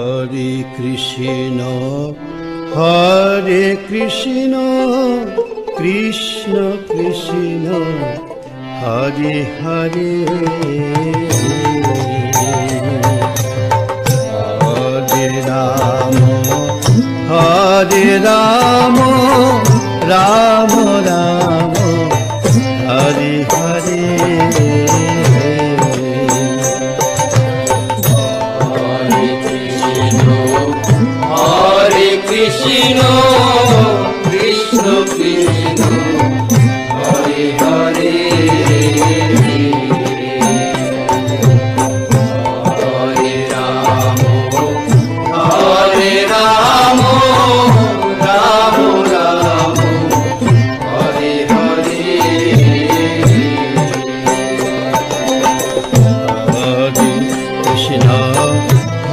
Hare Krishna Hare Krishna Krishna Krishna Hare Hare Hare Ram Ram Ram Hare Hare Krishna Krishna Krishna Hare Hare Hare Ram Ram Ram Hare Hare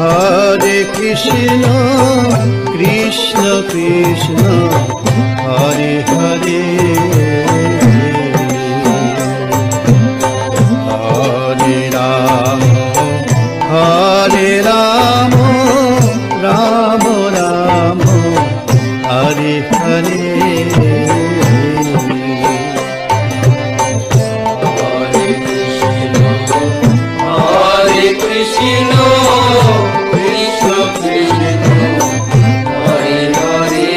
Hare Krishna Krishna Krishna Hare Hare Hare Ram Ram Ram Hare Hare Hare Krishna Krishna Krishna Hare Hare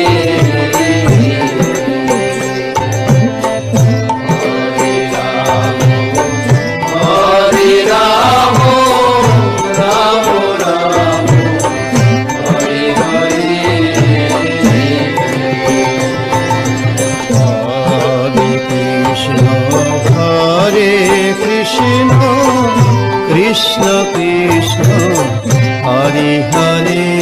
Hare Ram Ram Ram Hare Hare Hare Krishna Krishna Krishna Hare Hare